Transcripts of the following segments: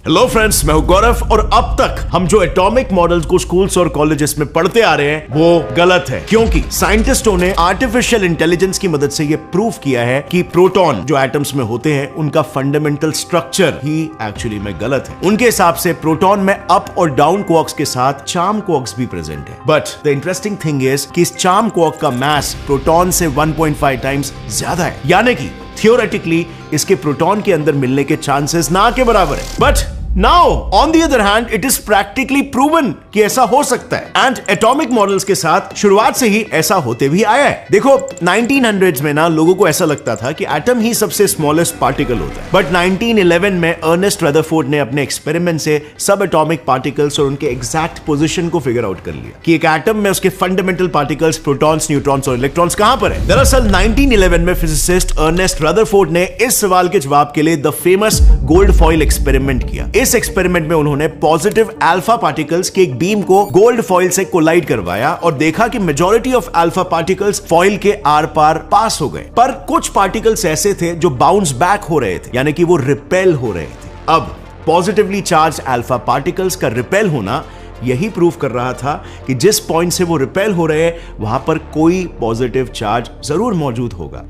Hello friends, मैं हूं गौरव और अब तक हम जो एटॉमिक मॉडल्स को स्कूल्स और कॉलेजेस में पढ़ते आ रहे हैं वो गलत है, क्योंकि साइंटिस्टों ने आर्टिफिशियल इंटेलिजेंस की मदद से ये प्रूव किया है कि प्रोटॉन जो एटम्स में होते हैं उनका फंडामेंटल स्ट्रक्चर ही एक्चुअली में गलत है। उनके हिसाब से प्रोटॉन में अप और डाउन क्वार्क्स के साथ चार्म क्वार्क्स भी प्रेजेंट है। But the interesting thing is कि इस चार्म क्वार्क का मास प्रोटॉन से 1.5 टाइम्स ज्यादा है, यानी कि थियोरेटिकली इसके प्रोटॉन के अंदर मिलने के चांसेस ना के बराबर है। But now on the other hand it is practically proven कि ऐसा हो सकता है एंड एटॉमिक मॉडल्स के साथ शुरुआत से ही ऐसा होते भी आया है। देखो 1900s में ना लोगों को ऐसा लगता था कि एटम ही सबसे स्मॉलेस्ट पार्टिकल होता है, बट 1911 में अर्नेस्ट रदरफोर्ड ने अपने एक्सपेरिमेंट से सब एटॉमिक पार्टिकल्स और उनके एग्जैक्ट पोजीशन को फिगर आउट कर लिया कि एक एटम में उसके फंडामेंटल पार्टिकल्स प्रोटॉन्स, न्यूट्रॉन्स और इलेक्ट्रॉन्स कहां पर है। दरअसल 1911 में फिजिसिस्ट अर्नेस्ट रदरफोर्ड ने इस सवाल के जवाब के लिए the famous gold foil experiment किया। इस एक्सपेरिमेंट में उन्होंने पॉजिटिव अल्फा पार्टिकल्स के एक बीम को गोल्ड फॉइल से कोलाइड करवाया और देखा कि majority of alpha particles foil के आर पार पास हो गए, पर कुछ पार्टिकल्स ऐसे थे जो बाउंस बैक हो रहे थे, यानी कि वो रिपेल हो रहे थे। अब पॉजिटिवली चार्ज अल्फा पार्टिकल्स का रिपेल होना यही प्रूव कर रहा था कि जिस पॉइंट से वो रिपेल हो रहे हैं वहां पर कोई पॉजिटिव चार्ज जरूर मौजूद होगा।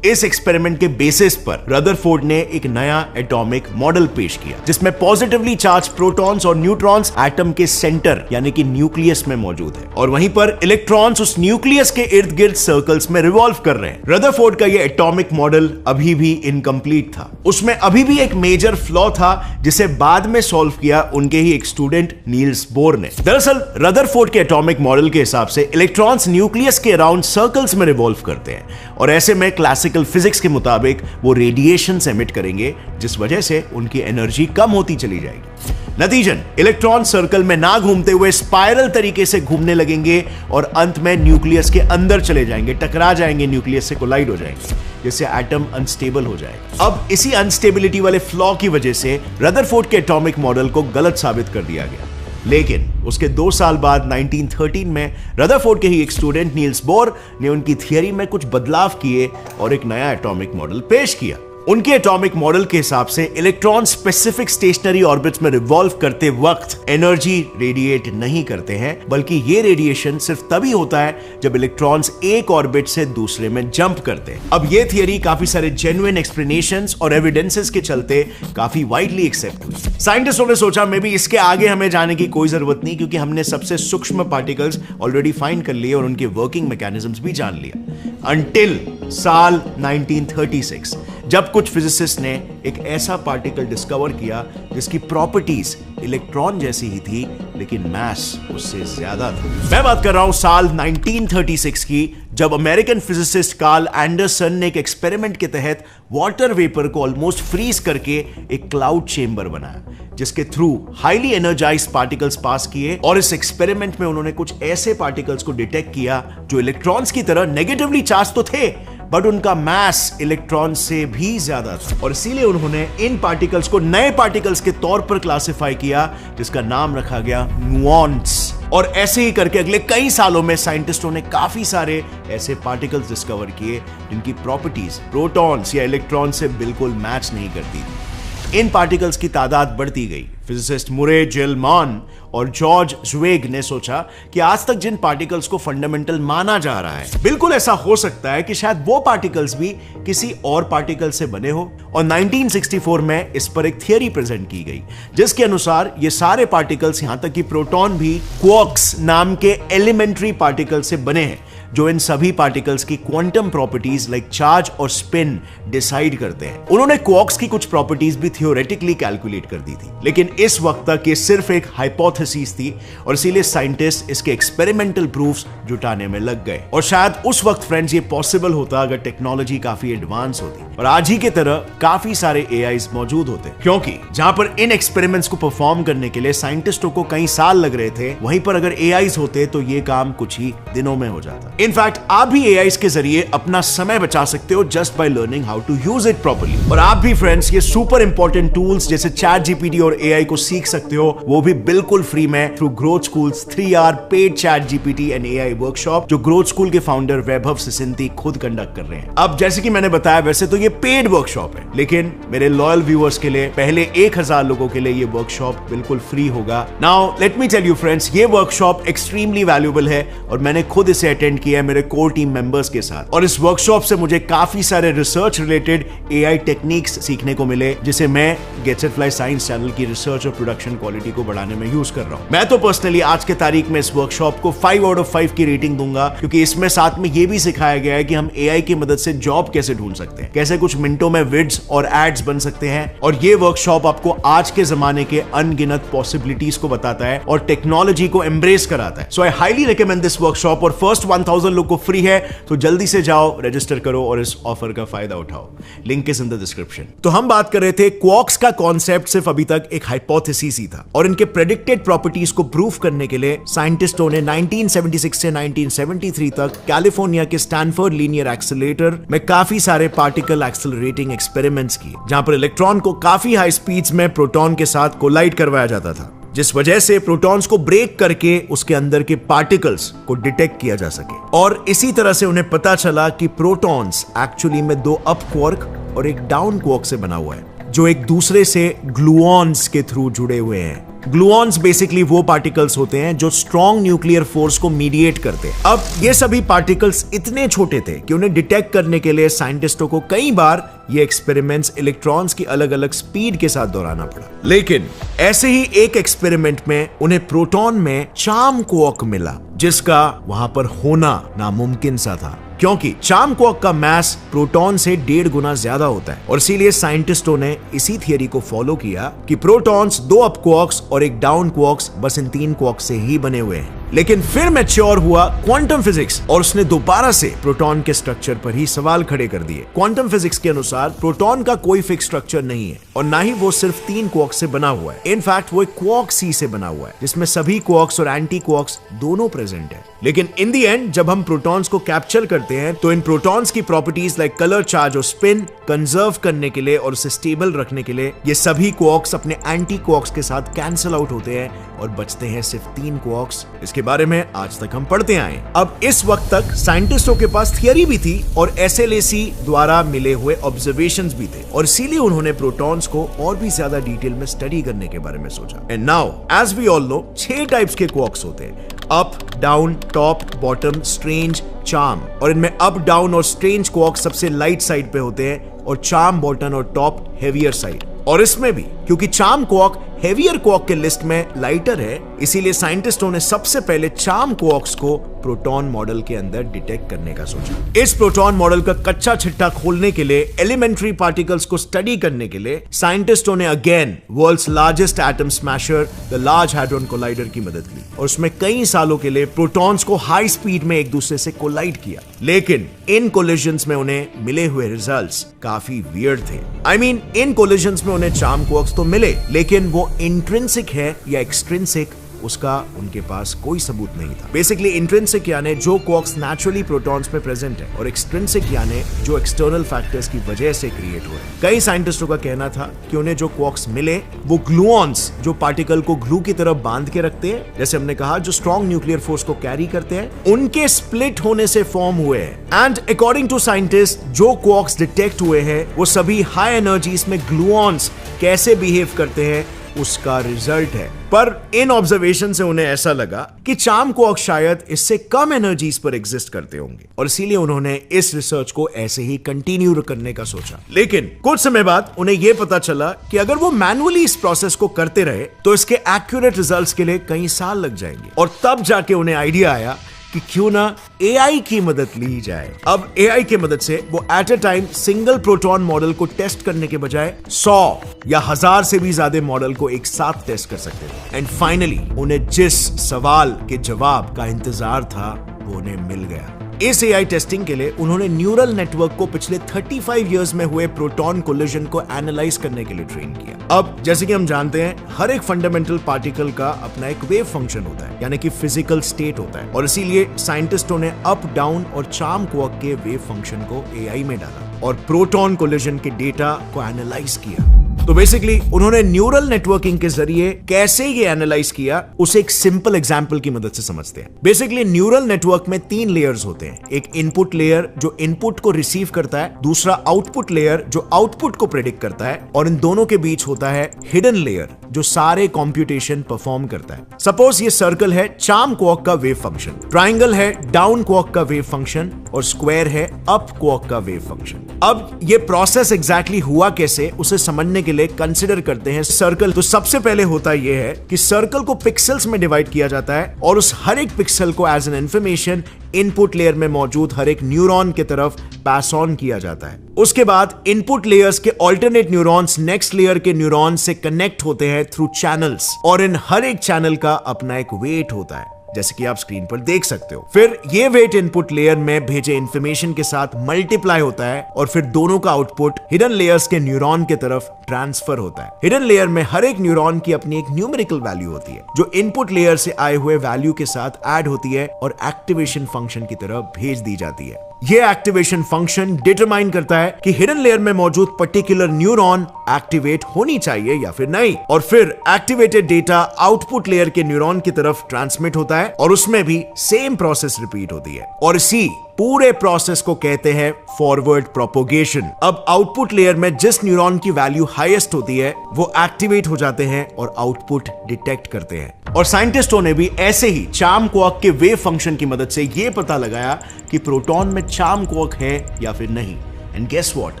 इस एक्सपेरिमेंट के बेसिस पर रदरफोर्ड ने एक नया एटॉमिक मॉडल पेश किया जिसमें पॉजिटिवली चार्ज प्रोटॉन्स और न्यूट्रॉन्स एटम के सेंटर यानी कि न्यूक्लियस में मौजूद है और वहीं पर इलेक्ट्रॉन्स उस न्यूक्लियस के इर्द गिर्द सर्कल्स में रिवॉल्व कर रहे हैं। रदरफोर्ड का यह एटॉमिक मॉडल अभी भी इनकम्प्लीट था, उसमें अभी भी एक मेजर फ्लॉ था जिसे बाद में सॉल्व किया उनके ही एक स्टूडेंट नील्स बोर ने। दरअसल रदरफोर्ड के एटॉमिक मॉडल के हिसाब से इलेक्ट्रॉन्स न्यूक्लियस के अराउंड सर्कल्स में रिवॉल्व करते हैं और ऐसे में क्लासिकल फिजिक्स के मुताबिक वो रेडिएशन एमिट करेंगे जिस वजह से उनकी एनर्जी कम होती चली जाएगी। नतीजन इलेक्ट्रॉन सर्कल में ना घूमते हुए स्पाइरल तरीके से घूमने लगेंगे और अंत में न्यूक्लियस के अंदर चले जाएंगे, टकरा जाएंगे, न्यूक्लियस से कोलाइड हो जाएंगे जिससे एटम अनस्टेबल हो जाएगा। अब इसी अनस्टेबिलिटी वाले फ्लॉ की वजह से रदरफोर्ड के एटॉमिक मॉडल को गलत साबित कर दिया गया, लेकिन उसके 2 साल बाद 1913 में रदरफोर्ड के ही एक स्टूडेंट नील्स बोर ने उनकी थियरी में कुछ बदलाव किए और एक नया एटॉमिक मॉडल पेश किया। उनके एटॉमिक मॉडल के हिसाब से इलेक्ट्रॉन स्पेसिफिक स्टेशनरी ऑर्बिट्स में रिवॉल्व करते वक्त एनर्जी रेडिएट नहीं करते हैं, बल्कि ये रेडिएशन सिर्फ तभी होता है जब इलेक्ट्रॉन्स एक ऑर्बिट से दूसरे में जंप करते हैं। अब ये थियरी काफी सारे जेन्युइन एक्सप्लेनेशंस और एविडेंसेस के चलते काफी वाइडली एक्सेप्ट हुई। साइंटिस्टों ने सोचा मे बी इसके आगे हमें जाने की कोई जरूरत नहीं, क्योंकि हमने सबसे सूक्ष्म पार्टिकल्स ऑलरेडी फाइंड कर लिए और उनके वर्किंग मैकेनिज्म्स भी जान लिया। अंटिल साल 1936 जब कुछ फिजिसिस्ट ने एक ऐसा पार्टिकल डिस्कवर किया जिसकी प्रॉपर्टीज इलेक्ट्रॉन जैसी ही थी लेकिन मास उससे ज्यादा था। मैं बात कर रहा हूं साल 1936 की, जब अमेरिकन फिजिसिस्ट कार्ल एंडरसन ने एक एक्सपेरिमेंट के तहत वाटर वेपर को ऑलमोस्ट फ्रीज करके एक क्लाउड चेंबर बनाया जिसके थ्रू हाईली एनर्जाइज्ड पार्टिकल्स पास किए और इस एक्सपेरिमेंट में उन्होंने कुछ ऐसे पार्टिकल्स को डिटेक्ट किया जो इलेक्ट्रॉन्स की तरह नेगेटिवली चार्ज तो थे बट उनका मास इलेक्ट्रॉन से भी ज्यादा था और इसीलिए उन्होंने इन पार्टिकल्स को नए पार्टिकल्स के तौर पर क्लासिफाई किया जिसका नाम रखा गया न्यूऑन्स। और ऐसे ही करके अगले कई सालों में साइंटिस्टों ने काफी सारे ऐसे पार्टिकल्स डिस्कवर किए जिनकी प्रॉपर्टीज प्रोटॉन्स या इलेक्ट्रॉन से बिल्कुल मैच नहीं करती थी। इन पार्टिकल्स की तादाद बढ़ती गई। फिजिसिस्ट मुरे जेलमान और जॉर्ज ज्वेग ने सोचा कि आज तक जिन पार्टिकल्स को फंडामेंटल माना जा रहा है बिल्कुल ऐसा हो सकता है कि शायद वो पार्टिकल्स भी किसी और पार्टिकल से बने हो, और 1964 में इस पर एक थियरी प्रेजेंट की गई जिसके अनुसार ये सारे पार्टिकल्स यहां तक कि प्रोटॉन भी क्वार्क्स नाम के एलिमेंट्री पार्टिकल से बने हैं जो इन सभी पार्टिकल्स की क्वांटम प्रॉपर्टीज लाइक चार्ज और स्पिन डिसाइड करते हैं। उन्होंने क्वार्क्स की कुछ प्रॉपर्टीज भी थियोरेटिकली कैलकुलेट कर दी थी, लेकिन इस वक्त तक ये सिर्फ एक हाइपोथेसिस थी और इसीलिए साइंटिस्ट इसके एक्सपेरिमेंटल प्रूफ्स जुटाने में लग गए। और शायद उस वक्त फ्रेंड्स ये पॉसिबल होता अगर टेक्नोलॉजी काफी एडवांस होती और आज ही के तरह काफी सारे एआईज मौजूद होते, क्योंकि जहां पर इन एक्सपेरिमेंट्स को परफॉर्म करने के लिए साइंटिस्टों को कई साल लग रहे थे, वहीं पर अगर एआईज होते तो ये काम कुछ ही दिनों में हो जाता। इनफैक्ट आप भी एआईज के जरिए अपना समय बचा सकते हो just by learning how to use it properly. और आप भी फ्रेंड्स ये सुपर इंपॉर्टेंट टूल्स जैसे चैट जीपीटी और एआई एआई को सीख सकते हो, वो भी बिल्कुल फ्री में through growth schools 3 paid ChatGPT and AI workshop जो ग्रोथ स्कूल के फाउंडर वैभव सिसिंती खुद कंडक्ट कर रहे हैं। अब जैसे कि मैंने बताया, वैसे तो ये पेड वर्कशॉप है, लेकिन मेरे लॉयल व्यूअर्स के लिए पहले 1000 लोगों के लिए ये वर्कशॉप बिल्कुल फ्री होगा। Now let me tell you friends, ये वर्कशॉप एक्सट्रीमली वैल्यूएबल है और मैंने खुद इसे अटेंड किया है मेरे कोर टीम मेंबर्स के साथ, और इस वर्कशॉप से मुझे काफी सारे रिसर्च रिलेटेड एआई टेक्निक्स सीखने को मिले, जिसे मैं गेट्सइटफ्लाई साइंस चैनल की रिसर्च और प्रोडक्शन क्वालिटी को बढ़ाने में यूज कर रहा हूं। मैं तो पर्सनली आज के तारीख में इस वर्कशॉप को 5 आउट ऑफ 5 की रेटिंग दूंगा, क्योंकि इसमें साथ में यह भी सिखाया गया है कि हम एआई की मदद से जॉब कैसे ढूंढ सकते हैं, कैसे कुछ मिनटों में विड्स और एड्स बन सकते हैं। और ये वर्कशॉप आपको आज के जमाने के अनगिनत पॉसिबिलिटीज को बताता है और टेक्नोलॉजी को एम्ब्रेस कराता है। So I highly recommend this workshop, और फर्स्ट 1000 लोग को फ्री है, तो जल्दी से जाओ, रजिस्टर करो और इस ऑफर का फायदा उठाओ। Link is in the description. तो हम बात कर रहे थे क्वार्क्स का कॉन्सेप्ट सिर्फ अभी तक एक हाइपोथेसिस ही था, और इनके प्रेडिक्टेड प्रॉपर्टीज को प्रूव करने के लिए साइंटिस्टों ने 1976 से 1973 तक कैलिफोर्निया के स्टैनफोर्ड लीनियर एक्सीलरेटर में काफी सारे पार्टिकल एक्सीलरेटिंग एक्सपेरिमेंट्स किए, जहां पर इलेक्ट्रॉन को काफी हाई स्पीड्स में प्रोटॉन के साथ कोलाइड करवाया जाता था, जिस वजह से प्रोटॉन्स को ब्रेक करके उसके अंदर के पार्टिकल्स को डिटेक्ट किया जा सके। और इसी तरह से उन्हें पता चला कि प्रोटॉन्स एक्चुअली में 2 अप क्वार्क और एक डाउन क्वार्क से बना हुआ है, जो एक दूसरे से ग्लूऑन्स के थ्रू जुड़े हुए हैं। ग्लूऑन्स बेसिकली वो पार्टिकल्स होते हैं जो स्ट्रॉन्ग न्यूक्लियर फोर्स को मीडिएट करते हैं। अब ये सभी पार्टिकल्स इतने छोटे थे कि उन्हें डिटेक्ट करने के लिए साइंटिस्टों को कई बार ये एक्सपेरिमेंट्स इलेक्ट्रॉन्स की अलग अलग स्पीड के साथ दोहराना पड़ा। लेकिन ऐसे ही एक एक्सपेरिमेंट में उन्हें प्रोटॉन में चार्म क्वार्क मिला, जिसका वहां पर होना नामुमकिन सा था, क्योंकि चार्म क्वार्क का मास प्रोटॉन से 1.5 गुना ज्यादा होता है। और इसीलिए साइंटिस्टों ने इसी थियरी को फॉलो किया कि प्रोटॉन्स 2 अप क्वार्क्स और एक डाउन क्वार्क्स बस इन 3 क्वार्क से ही बने हुए हैं। लेकिन फिर मैच्योर हुआ क्वांटम फिजिक्स, और उसने दोबारा से प्रोटॉन के स्ट्रक्चर पर ही सवाल खड़े कर दिए। क्वांटम फिजिक्स के अनुसार प्रोटॉन का कोई फिक्स स्ट्रक्चर नहीं है, और ना ही वो सिर्फ 3 क्वार्क से बना हुआ है। इनफैक्ट वो एक क्वार्क सी से बना हुआ है, जिसमें सभी क्वार्क्स और एंटी क्वार्क्स दोनों प्रेजेंट है। लेकिन इन दी एंड जब हम प्रोटॉन्स को कैप्चर करते हैं, तो इन प्रोटॉन्स की प्रॉपर्टीज लाइक कलर, चार्ज और स्पिन कंजर्व करने के लिए और उसे स्टेबल रखने के लिए ये सभी क्वार्क्स अपने एंटी क्वार्क्स के साथ कैंसिल आउट होते हैं, और बचते हैं सिर्फ 3 क्वार्क्स। इसके बारे में आज तक हम पढ़ते आए। अब इस वक्त तक साइंटिस्टों के पास थियरी भी थी और एसएलएसी द्वारा मिले हुए ऑब्जर्वेशंस भी थे, और इसीलिए उन्होंने प्रोटॉन्स को और भी ज्यादा डिटेल में स्टडी करने के बारे में सोचा। And now as we all know, 6 types के क्वार्क्स होते हैं: up, down, top, bottom, strange, charm. और इनमें अप, डाउन और स्ट्रेंज क्वार्क सबसे लाइट साइड पे होते हैं, और चार्म, बॉटम और टॉप हेवियर साइड। और इसमें भी क्योंकि चार्म क्वार्क हेवियर क्वार्क के लिस्ट में लाइटर है, इसीलिए साइंटिस्टों ने सबसे पहले चार्म क्वार्क्स को प्रोटॉन मॉडल के अंदर डिटेक्ट करने का सोचा। इस प्रोटॉन मॉडल का कच्चा छिट्टा खोलने के लिए, एलिमेंट्री पार्टिकल्स को स्टडी करने के लिए साइंटिस्टों ने again world's largest atom smasher the large hadron collider की मदद ली, और उसमें कई सालों के लिए प्रोटॉन्स को हाई स्पीड में एक दूसरे से कोलाइड किया। लेकिन इन कोलिजन्स में उन्हें मिले हुए रिजल्ट्स काफी वियर्ड थे। आई मीन इन कोलिजन्स में उन्हें चार्म क्वार्क्स तो मिले, लेकिन वो इंट्रिंसिक है या एक्सट्रिंसिक, उसका उनके पास कोई सबूत नहीं था। बेसिकली इंट्रिंसिक यानी जो क्वार्क्स नेचुरली प्रोटॉन्स में प्रेजेंट है, और एक्सट्रिंसिक यानी जो एक्सटर्नल फैक्टर्स की वजह से क्रिएट हुए। कई साइंटिस्टों का कहना था कि उन्हें जो क्वार्क्स मिले वो ग्लूऑन्स, जो पार्टिकल को ग्लू की तरफ बांध के रखते हैं, जैसे हमने कहा जो स्ट्रॉन्ग न्यूक्लियर फोर्स को कैरी करते हैं, उनके स्प्लिट होने से फॉर्म हुए हैं। एंड अकॉर्डिंग टू साइंटिस्ट, जो क्वार्क्स डिटेक्ट हुए हैं वो सभी हाई एनर्जीज में ग्लूऑन्स कैसे बिहेव करते हैं उसका रिजल्ट है। पर इन ऑब्जर्वेशन से उन्हें ऐसा लगा कि चार्म क्वार्क शायद इससे कम एनर्जीज पर एग्जिस्ट करते होंगे, और इसीलिए उन्होंने इस रिसर्च को ऐसे ही कंटिन्यू करने का सोचा। लेकिन कुछ समय बाद उन्हें यह पता चला कि अगर वो मैनुअली इस प्रोसेस को करते रहे तो इसके एक्यूरेट रिजल्ट्स के लिए कई साल लग जाएंगे। और तब जाके उन्हें आइडिया आया कि क्यों ना एआई की मदद ली जाए। अब एआई की मदद से वो at a time single proton model को टेस्ट करने के बजाय 100 या 1000 से भी ज्यादा मॉडल को एक साथ टेस्ट कर सकते थे। एंड फाइनली उन्हें जिस सवाल के जवाब का इंतजार था वो उन्हें मिल गया। इस एआई टेस्टिंग के लिए उन्होंने न्यूरल नेटवर्क को पिछले 35 इयर्स में हुए प्रोटॉन कोलिजन को एनालाइज करने के लिए ट्रेन किया। अब जैसे कि हम जानते हैं, हर एक फंडामेंटल पार्टिकल का अपना एक वेव फंक्शन होता है, यानी कि फिजिकल स्टेट होता है, और इसीलिए साइंटिस्टों ने अप, डाउन और चार्म क्वार्क के वेव फंक्शन को एआई में डाला और प्रोटॉन कोलिजन के डेटा को एनालाइज किया। तो बेसिकली उन्होंने न्यूरल नेटवर्किंग के जरिए कैसे ये एनालाइज किया उसे एक सिंपल एग्जांपल की मदद से समझते हैं। बेसिकली न्यूरल नेटवर्क में 3 लेयर्स होते हैं। एक इनपुट लेयर जो इनपुट को रिसीव करता है, दूसरा आउटपुट लेयर जो आउटपुट को प्रेडिक्ट करता है, और इन दोनों के बीच होता है हिडन लेयर जो सारे कंप्यूटेशन परफॉर्म करता है। सपोज ये सर्कल है चार्म क्वार्क का वेव फंक्शन, ट्राइंगल है डाउन क्वार्क का वेव फंक्शन और स्क्वायर है अप क्वार्क का वेव फंक्शन। अब ये प्रोसेस एग्जैक्टली हुआ कैसे उसे समझने के लिए कंसीडर करते हैं सर्कल। तो सबसे पहले होता यह है कि सर्कल को पिक्सेल्स में डिवाइड किया जाता है और उस हर एक पिक्सल को as an information input layer में मौजूद हर एक न्यूरॉन की तरफ पास ऑन किया जाता है। उसके बाद इनपुट लेयर्स के ऑल्टरनेट न्यूरॉन्स नेक्स्ट लेयर के न्यूरॉन से कनेक्ट होते हैं थ्रू चैनल्स, और इन हर एक चैनल का अपना एक वेट होता है जैसे कि आप स्क्रीन पर देख सकते हो। फिर ये वेट इनपुट लेयर में भेजे इंफॉर्मेशन के साथ मल्टीप्लाई होता है और फिर दोनों का आउटपुट हिडन लेयर्स के न्यूरॉन की तरफ ट्रांसफर होता है। हिडन लेयर में हर एक न्यूरॉन की अपनी एक न्यूमेरिकल वैल्यू होती है जो इनपुट लेयर से आए हुए वैल्यू के साथ ऐड होती है और एक्टिवेशन फंक्शन की तरफ भेज दी जाती है। यह एक्टिवेशन फंक्शन डिटरमाइन करता है कि हिडन लेयर में मौजूद पर्टिकुलर न्यूरॉन एक्टिवेट होनी चाहिए या फिर नहीं, और फिर एक्टिवेटेड डेटा आउटपुट लेयर के न्यूरॉन की तरफ ट्रांसमिट होता है और उसमें भी सेम प्रोसेस रिपीट होती है, और इसी पूरे प्रोसेस को कहते हैं फॉरवर्ड प्रोपोगेशन। अब आउटपुट लेयर में जिस न्यूरॉन की वैल्यू हाईएस्ट होती है वो एक्टिवेट हो जाते हैं और आउटपुट डिटेक्ट करते हैं। और साइंटिस्टों ने भी ऐसे ही चार्म क्वार्क के वेव फंक्शन की मदद से यह पता लगाया कि प्रोटॉन में चार्म क्वार्क है या फिर नहीं। एंड गेस व्हाट,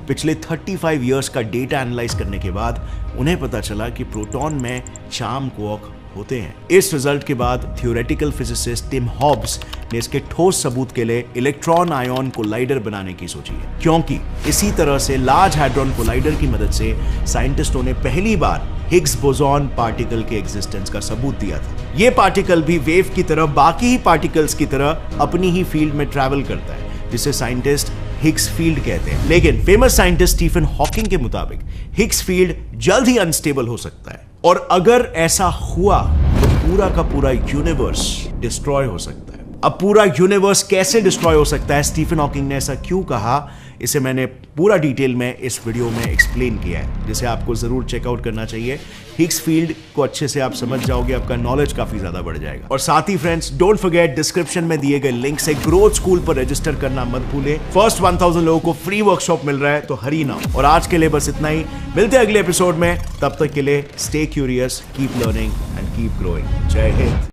पिछले 35 इयर्स का डेटा एनालाइज करने के बाद उन्हें पता चला कि प्रोटॉन में चार्म क्वार्क होते हैं। इस रिजल्ट के बाद थ्योरेटिकल फिजिसिस्ट टिम हॉब्स ने इसके ठोस सबूत के लिए इलेक्ट्रॉन आयन कोलाइडर बनाने की सोची है, क्योंकि इसी तरह से लार्ज हैड्रॉन कोलाइडर की मदद से साइंटिस्टों ने पहली बार हिग्स बोसॉन पार्टिकल के एग्जिस्टेंस का सबूत दिया था। यह पार्टिकल भी वेव की तरह बाकी ही पार्टिकल्स की तरह अपनी ही फील्ड में ट्रैवल करता है, जिसे साइंटिस्ट हिग्स फील्ड कहते हैं। लेकिन फेमस साइंटिस्ट स्टीफन हॉकिंग के मुताबिक हिग्स फील्ड जल्द ही अनस्टेबल हो सकता है, और अगर ऐसा हुआ तो पूरा का पूरा यूनिवर्स डिस्ट्रॉय हो सकता है। अब पूरा यूनिवर्स कैसे डिस्ट्रॉय हो सकता है, स्टीफन हॉकिंग ने ऐसा क्यों कहा, इसे मैंने पूरा डिटेल में इस वीडियो में एक्सप्लेन किया है, जिसे आपको जरूर चेकआउट करना चाहिए। हिग्स फील्ड को अच्छे से आप समझ जाओगे, आपका नॉलेज काफी ज्यादा बढ़ जाएगा। और साथ ही फ्रेंड्स, डोंट फॉरगेट डिस्क्रिप्शन में दिए गए लिंक से ग्रोथ स्कूल पर रजिस्टर करना मत भूलें। फर्स्ट 1000 लोगों को फ्री वर्कशॉप मिल रहा है, तो हरी ना। और आज के लिए बस इतना ही, मिलते हैं अगले एपिसोड में। तब तक के लिए stay curious, keep learning and keep growing. जय हिंद।